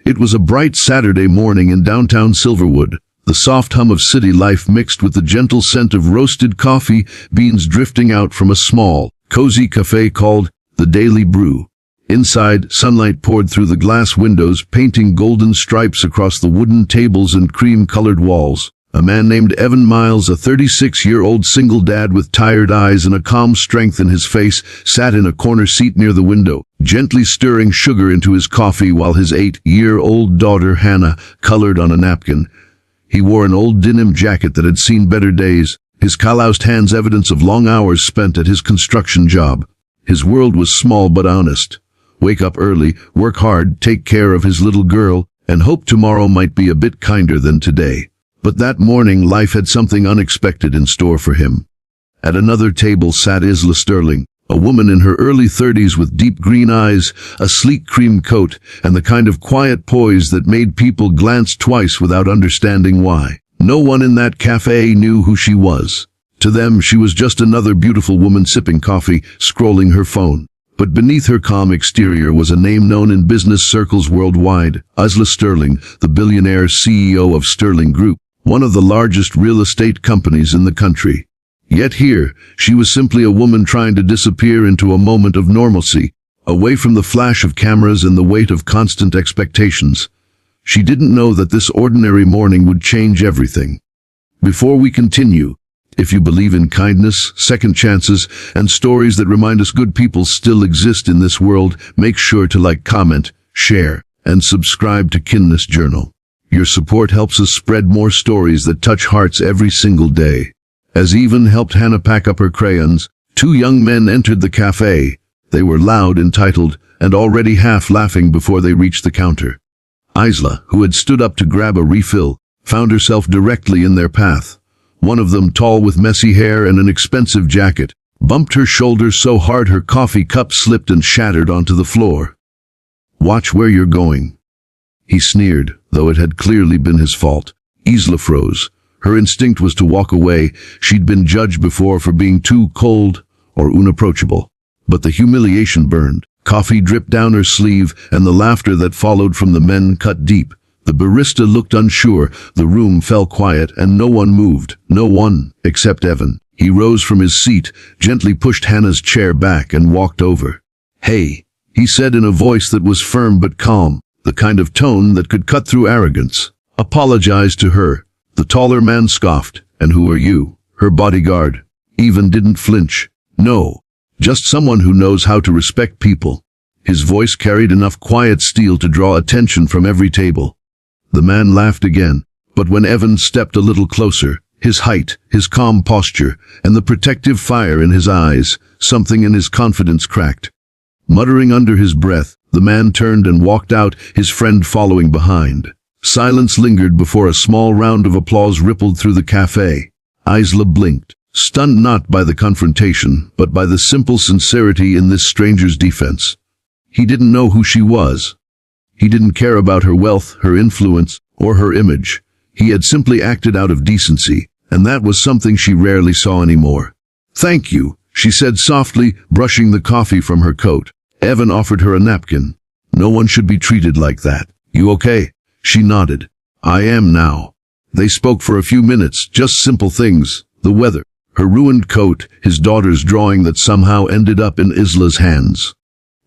It was a bright Saturday morning in downtown Silverwood. The soft hum of city life mixed with the gentle scent of roasted coffee beans drifting out from a small, cozy cafe called The Daily Brew. Inside, sunlight poured through the glass windows, painting golden stripes across the wooden tables and cream-colored walls. A man named Evan Miles, a 36-year-old single dad with tired eyes and a calm strength in his face, sat in a corner seat near the window, gently stirring sugar into his coffee while his 8-year-old daughter, Hannah, colored on a napkin. He wore an old denim jacket that had seen better days, his calloused hands evidence of long hours spent at his construction job. His world was small but honest. Wake up early, work hard, take care of his little girl, and hope tomorrow might be a bit kinder than today. But that morning life had something unexpected in store for him. At another table sat Isla Sterling, a woman in her early 30s with deep green eyes, a sleek cream coat, and the kind of quiet poise that made people glance twice without understanding why. No one in that cafe knew who she was. To them, she was just another beautiful woman sipping coffee, scrolling her phone. But beneath her calm exterior was a name known in business circles worldwide, Isla Sterling, the billionaire CEO of Sterling Group, one of the largest real estate companies in the country. Yet here, she was simply a woman trying to disappear into a moment of normalcy, away from the flash of cameras and the weight of constant expectations. She didn't know that this ordinary morning would change everything. Before we continue, if you believe in kindness, second chances, and stories that remind us good people still exist in this world, make sure to like, comment, share, and subscribe to Kindness Journal. Your support helps us spread more stories that touch hearts every single day. As Evan helped Hannah pack up her crayons, two young men entered the cafe. They were loud, entitled, and already half laughing before they reached the counter. Isla, who had stood up to grab a refill, found herself directly in their path. One of them, tall with messy hair and an expensive jacket, bumped her shoulder so hard her coffee cup slipped and shattered onto the floor. "Watch where you're going," he sneered, though it had clearly been his fault. Isla froze. Her instinct was to walk away. She'd been judged before for being too cold or unapproachable. But the humiliation burned. Coffee dripped down her sleeve, and the laughter that followed from the men cut deep. The barista looked unsure. The room fell quiet, and no one moved. No one, except Evan. He rose from his seat, gently pushed Hannah's chair back, and walked over. "Hey," he said in a voice that was firm but calm, the kind of tone that could cut through arrogance. "Apologize to her." The taller man scoffed. "And who are you? Her bodyguard?" Evan didn't flinch. "No, just someone who knows how to respect people." His voice carried enough quiet steel to draw attention from every table. The man laughed again, but when Evan stepped a little closer, his height, his calm posture, and the protective fire in his eyes, something in his confidence cracked. Muttering under his breath, the man turned and walked out, his friend following behind. Silence lingered before a small round of applause rippled through the cafe. Isla blinked, stunned not by the confrontation, but by the simple sincerity in this stranger's defense. He didn't know who she was. He didn't care about her wealth, her influence, or her image. He had simply acted out of decency, and that was something she rarely saw anymore. "Thank you," she said softly, brushing the coffee from her coat. Evan offered her a napkin. "No one should be treated like that. You okay?" She nodded. "I am now." They spoke for a few minutes, just simple things, the weather, her ruined coat, his daughter's drawing that somehow ended up in Isla's hands.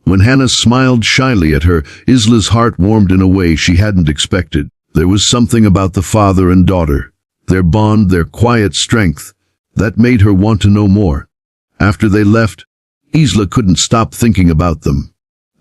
When Hannah smiled shyly at her, Isla's heart warmed in a way she hadn't expected. There was something about the father and daughter, their bond, their quiet strength, that made her want to know more. After they left, Isla couldn't stop thinking about them.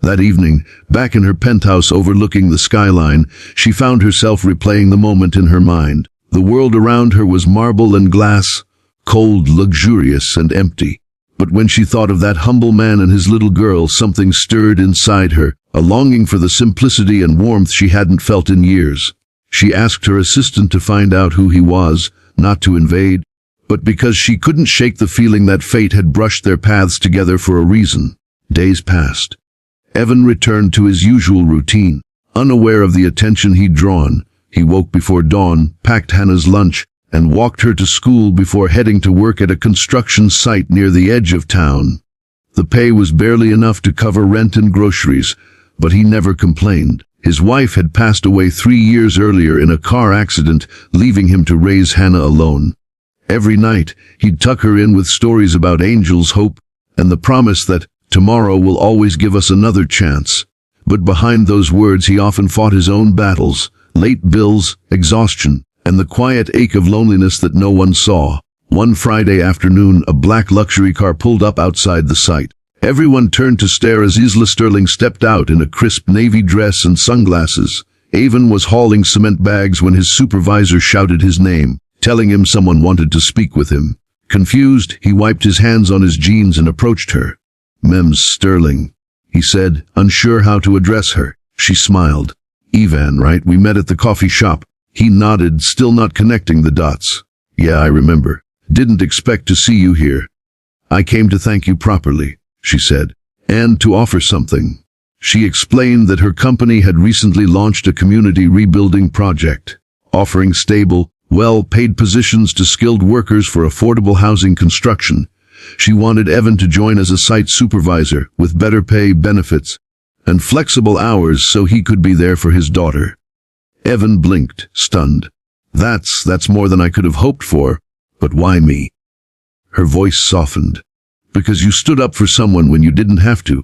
That evening, back in her penthouse overlooking the skyline, she found herself replaying the moment in her mind. The world around her was marble and glass, cold, luxurious, and empty. But when she thought of that humble man and his little girl, something stirred inside her, a longing for the simplicity and warmth she hadn't felt in years. She asked her assistant to find out who he was, not to invade, but because she couldn't shake the feeling that fate had brushed their paths together for a reason. Days passed. Evan returned to his usual routine. Unaware of the attention he'd drawn, he woke before dawn, packed Hannah's lunch, and walked her to school before heading to work at a construction site near the edge of town. The pay was barely enough to cover rent and groceries, but he never complained. His wife had passed away 3 years earlier in a car accident, leaving him to raise Hannah alone. Every night, he'd tuck her in with stories about angels, hope, and the promise that tomorrow will always give us another chance. But behind those words he often fought his own battles, late bills, exhaustion, and the quiet ache of loneliness that no one saw. One Friday afternoon, a black luxury car pulled up outside the site. Everyone turned to stare as Isla Sterling stepped out in a crisp navy dress and sunglasses. Avon was hauling cement bags when his supervisor shouted his name, telling him someone wanted to speak with him. Confused, he wiped his hands on his jeans and approached her. "Mems Sterling," he said, unsure how to address her. She smiled. "Ivan, right? We met at the coffee shop." He nodded, still not connecting the dots. "Yeah, I remember. Didn't expect to see you here." "I came to thank you properly," she said, "and to offer something." She explained that her company had recently launched a community rebuilding project, offering stable, well-paid positions to skilled workers for affordable housing construction. She wanted Evan to join as a site supervisor with better pay, benefits, and flexible hours so he could be there for his daughter. Evan blinked, stunned. That's more than I could have hoped for, but why me?" Her voice softened. "Because you stood up for someone when you didn't have to.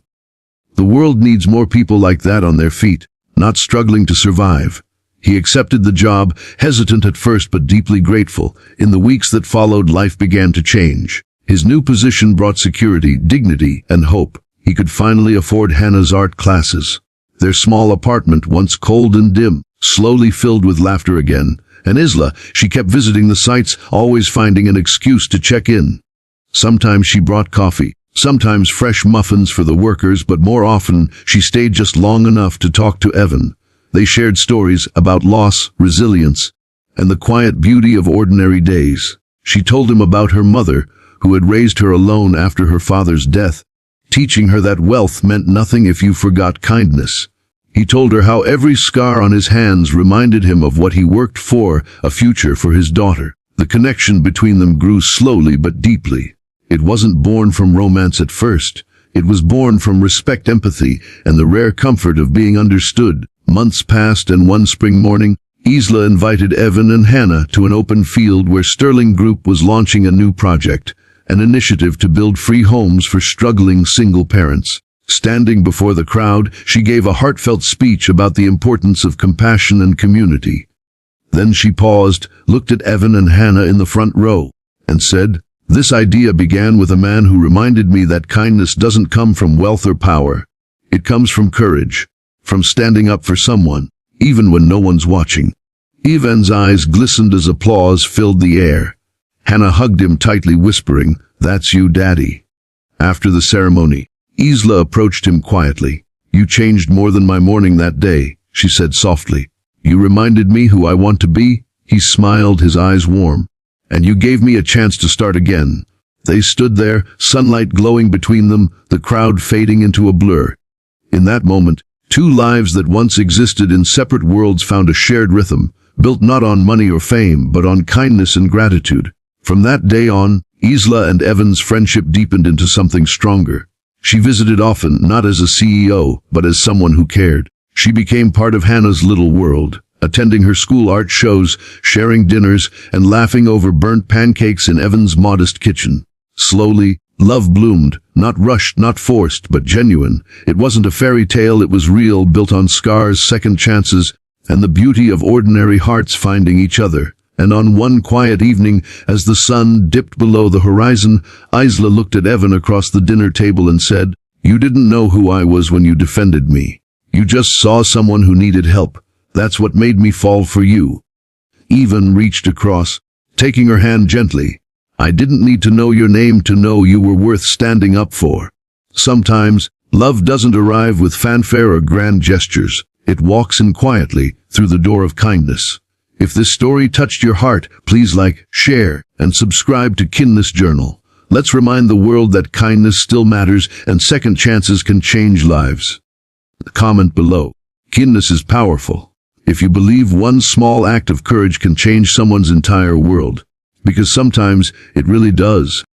The world needs more people like that on their feet, not struggling to survive." He accepted the job, hesitant at first but deeply grateful. In the weeks that followed, life began to change. His new position brought security, dignity, and hope. He could finally afford Hannah's art classes. Their small apartment, once cold and dim, slowly filled with laughter again. And Isla, she kept visiting the sites, always finding an excuse to check in. Sometimes she brought coffee, sometimes fresh muffins for the workers, but more often she stayed just long enough to talk to Evan. They shared stories about loss, resilience, and the quiet beauty of ordinary days. She told him about her mother, who had raised her alone after her father's death, teaching her that wealth meant nothing if you forgot kindness. He told her how every scar on his hands reminded him of what he worked for, a future for his daughter. The connection between them grew slowly but deeply. It wasn't born from romance at first. It was born from respect, empathy, and the rare comfort of being understood. Months passed, and one spring morning, Isla invited Evan and Hannah to an open field where Sterling Group was launching a new project, an initiative to build free homes for struggling single parents. Standing before the crowd, she gave a heartfelt speech about the importance of compassion and community. Then she paused, looked at Evan and Hannah in the front row, and said, "This idea began with a man who reminded me that kindness doesn't come from wealth or power. It comes from courage, from standing up for someone, even when no one's watching." Ivan's eyes glistened as applause filled the air. Hannah hugged him tightly, whispering, "That's you, Daddy." After the ceremony, Isla approached him quietly. "You changed more than my morning that day," she said softly. "You reminded me who I want to be." He smiled, his eyes warm. "And you gave me a chance to start again." They stood there, sunlight glowing between them, the crowd fading into a blur. In that moment, two lives that once existed in separate worlds found a shared rhythm, built not on money or fame, but on kindness and gratitude. From that day on, Isla and Evan's friendship deepened into something stronger. She visited often, not as a CEO, but as someone who cared. She became part of Hannah's little world, attending her school art shows, sharing dinners, and laughing over burnt pancakes in Evan's modest kitchen. Slowly, love bloomed, not rushed, not forced, but genuine. It wasn't a fairy tale, it was real, built on scars, second chances, and the beauty of ordinary hearts finding each other. And on one quiet evening, as the sun dipped below the horizon, Isla looked at Evan across the dinner table and said, "You didn't know who I was when you defended me. You just saw someone who needed help. That's what made me fall for you." Evan reached across, taking her hand gently. "I didn't need to know your name to know you were worth standing up for." Sometimes, love doesn't arrive with fanfare or grand gestures. It walks in quietly, through the door of kindness. If this story touched your heart, please like, share, and subscribe to Kindness Journal. Let's remind the world that kindness still matters and second chances can change lives. Comment below. Kindness is powerful. If you believe one small act of courage can change someone's entire world, because sometimes it really does.